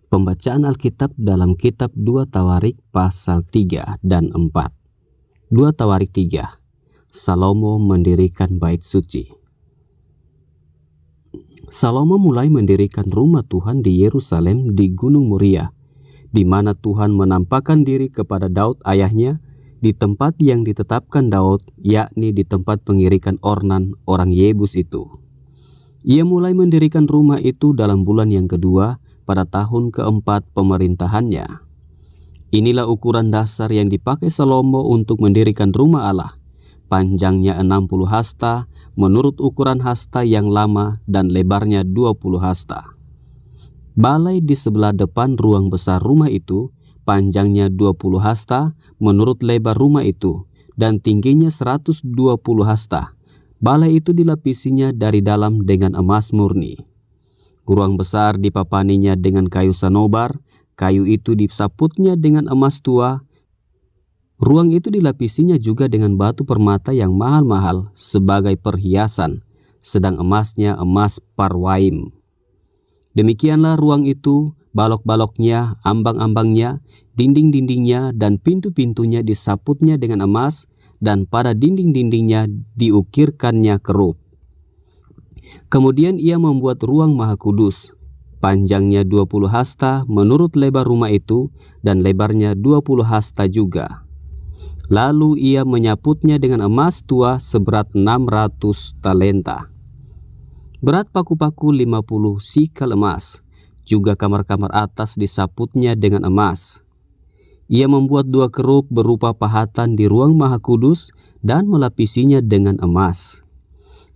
Pembacaan Alkitab dalam kitab 2 Tawarik pasal 3 dan 4. 2 Tawarik 3. Salomo mendirikan bait suci. Salomo mulai mendirikan rumah Tuhan di Yerusalem di Gunung Moria, di mana Tuhan menampakkan diri kepada Daud ayahnya di tempat yang ditetapkan Daud, yakni di tempat pengirikan Ornan orang Yebus itu. Ia mulai mendirikan rumah itu dalam bulan yang kedua pada tahun keempat pemerintahannya. Inilah ukuran dasar yang dipakai Salomo untuk mendirikan rumah Allah. Panjangnya 60 hasta menurut ukuran hasta yang lama dan lebarnya 20 hasta. Balai di sebelah depan ruang besar rumah itu panjangnya 20 hasta menurut lebar rumah itu dan tingginya 120 hasta. Balai itu dilapisinya dari dalam dengan emas murni. Ruang besar dipapaninya dengan kayu sanobar, kayu itu disaputnya dengan emas tua. Ruang itu dilapisinya juga dengan batu permata yang mahal-mahal sebagai perhiasan, sedang emasnya emas parwaim. Demikianlah ruang itu, balok-baloknya, ambang-ambangnya, dinding-dindingnya, dan pintu-pintunya disaputnya dengan emas, dan pada dinding-dindingnya diukirkannya kerup. Kemudian ia membuat ruang maha kudus, panjangnya 20 hasta menurut lebar rumah itu, dan lebarnya 20 hasta juga. Lalu ia menyaputnya dengan emas tua seberat 600 talenta. Berat paku-paku 50 sikal emas, juga kamar-kamar atas disaputnya dengan emas. Ia membuat 2 kerup berupa pahatan di ruang maha kudus dan melapisinya dengan emas.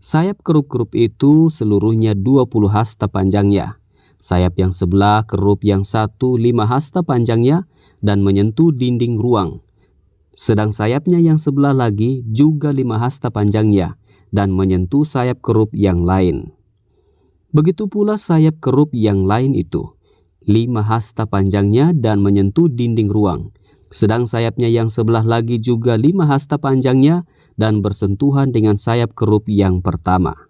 Sayap kerup-kerup itu seluruhnya 20 hasta panjangnya. Sayap yang sebelah kerup yang satu 5 hasta panjangnya dan menyentuh dinding ruang. Sedang sayapnya yang sebelah lagi juga 5 hasta panjangnya dan menyentuh sayap kerup yang lain. Begitu pula sayap kerup yang lain itu, 5 hasta panjangnya dan menyentuh dinding ruang. Sedang sayapnya yang sebelah lagi juga 5 hasta panjangnya dan bersentuhan dengan sayap kerup yang pertama.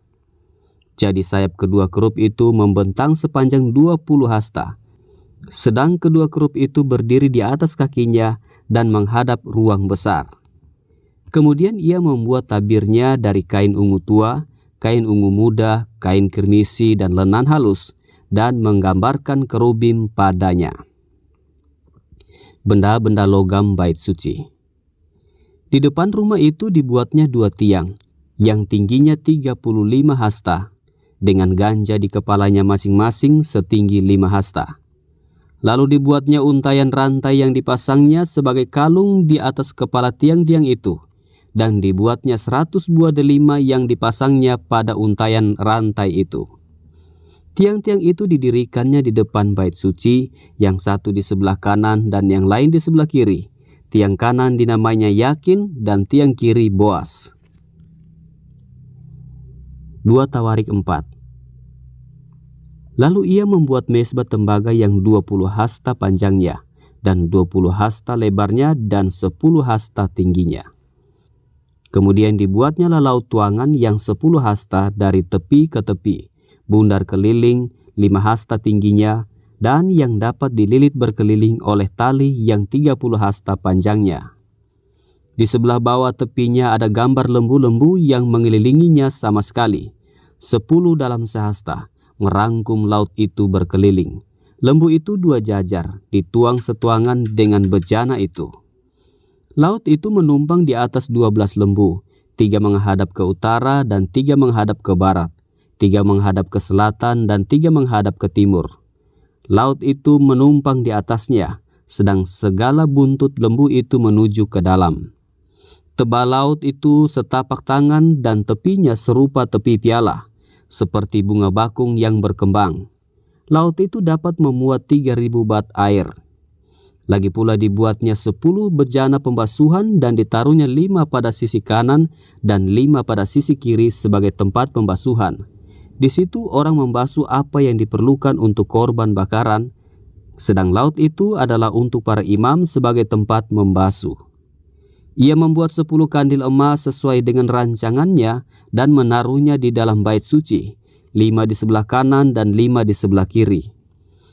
Jadi sayap kedua kerup itu membentang sepanjang 20 hasta. Sedang kedua kerup itu berdiri di atas kakinya dan menghadap ruang besar. Kemudian ia membuat tabirnya dari kain ungu tua, kain ungu muda, kain kirmisi dan lenan halus, dan menggambarkan kerubim padanya. Benda-benda logam bait suci. Di depan rumah itu dibuatnya 2 tiang, yang tingginya 35 hasta, dengan ganja di kepalanya masing-masing setinggi 5 hasta. Lalu dibuatnya untayan rantai yang dipasangnya sebagai kalung di atas kepala tiang-tiang itu, dan dibuatnya 100 buah delima yang dipasangnya pada untayan rantai itu. Tiang-tiang itu didirikannya di depan bait suci, yang satu di sebelah kanan dan yang lain di sebelah kiri. Tiang kanan dinamainya Yakin dan tiang kiri Boas. 2 Tawarik 4. Lalu ia membuat mezbah tembaga yang 20 hasta panjangnya dan 20 hasta lebarnya dan 10 hasta tingginya. Kemudian dibuatnya laut tuangan yang 10 hasta dari tepi ke tepi, bundar keliling 5 hasta tingginya, dan yang dapat dililit berkeliling oleh tali yang 30 hasta panjangnya. Di sebelah bawah tepinya ada gambar lembu-lembu yang mengelilinginya sama sekali, 10 dalam sehasta, merangkum laut itu berkeliling. Lembu itu 2 jajar, dituang setuangan dengan bejana itu. Laut itu menumpang di atas 12 lembu, 3 menghadap ke utara dan 3 menghadap ke barat, 3 menghadap ke selatan dan 3 menghadap ke timur. Laut itu menumpang di atasnya, sedang segala buntut lembu itu menuju ke dalam. Tebal laut itu setapak tangan dan tepinya serupa tepi piala, seperti bunga bakung yang berkembang. Laut itu dapat memuat 3.000 bat air. Lagi pula dibuatnya 10 bejana pembasuhan dan ditaruhnya 5 pada sisi kanan dan 5 pada sisi kiri sebagai tempat pembasuhan. Di situ orang membasuh apa yang diperlukan untuk korban bakaran, sedang laut itu adalah untuk para imam sebagai tempat membasuh. Ia membuat 10 kandil emas sesuai dengan rancangannya dan menaruhnya di dalam bait suci, 5 di sebelah kanan dan 5 di sebelah kiri.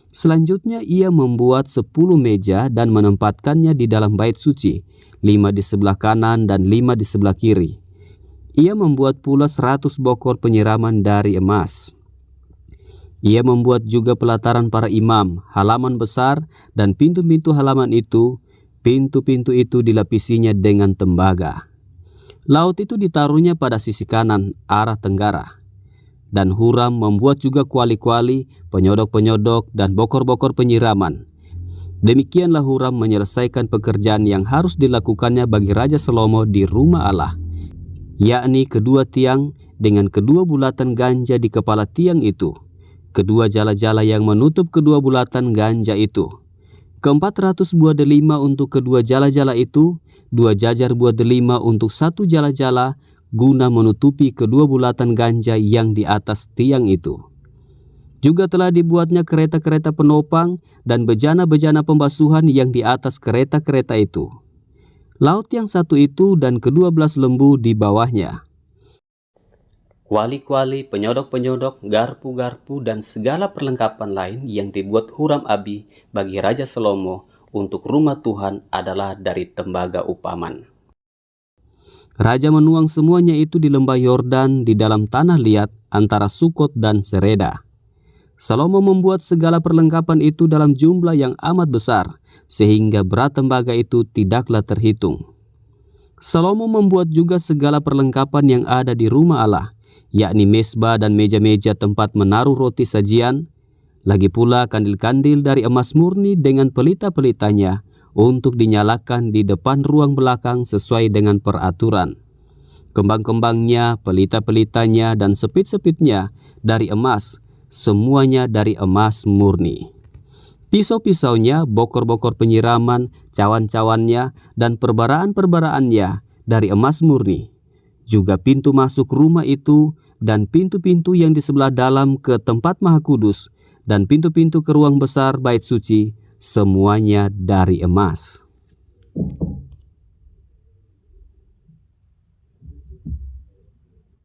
Selanjutnya ia membuat 10 meja dan menempatkannya di dalam bait suci, 5 di sebelah kanan dan 5 di sebelah kiri. Ia membuat pula 100 bokor penyiraman dari emas. Ia membuat juga pelataran para imam, halaman besar, dan pintu-pintu halaman itu. Pintu-pintu itu dilapisinya dengan tembaga. Laut itu ditaruhnya pada sisi kanan, arah tenggara. Dan Huram membuat juga kuali-kuali, penyodok-penyodok, dan bokor-bokor penyiraman. Demikianlah Huram menyelesaikan pekerjaan yang harus dilakukannya bagi Raja Salomo di rumah Allah, yakni kedua tiang dengan kedua bulatan ganja di kepala tiang itu, kedua jala-jala yang menutup kedua bulatan ganja itu, 400 buah delima untuk kedua jala-jala itu, 2 jajar buah delima untuk satu jala-jala, guna menutupi kedua bulatan ganja yang di atas tiang itu. Juga telah dibuatnya kereta-kereta penopang dan bejana-bejana pembasuhan yang di atas kereta-kereta itu. Laut yang satu itu dan ke-12 lembu di bawahnya. Kuali-kuali, penyodok-penyodok, garpu-garpu, dan segala perlengkapan lain yang dibuat Huram-Abi bagi Raja Salomo untuk rumah Tuhan adalah dari tembaga upaman. Raja menuang semuanya itu di lembah Yordan di dalam tanah liat antara Sukot dan Sereda. Salomo membuat segala perlengkapan itu dalam jumlah yang amat besar, sehingga berat tembaga itu tidaklah terhitung. Salomo membuat juga segala perlengkapan yang ada di rumah Allah, yakni mesbah dan meja-meja tempat menaruh roti sajian, lagi pula kandil-kandil dari emas murni dengan pelita-pelitanya, untuk dinyalakan di depan ruang belakang sesuai dengan peraturan. Kembang-kembangnya, pelita-pelitanya, dan sepit-sepitnya dari emas, semuanya dari emas murni. Pisau-pisaunya, bokor-bokor penyiraman, cawan-cawannya, dan perbaraan-perbaraannya dari emas murni. Juga pintu masuk rumah itu, dan pintu-pintu yang di sebelah dalam ke tempat Maha Kudus, dan pintu-pintu ke ruang besar bait suci, semuanya dari emas.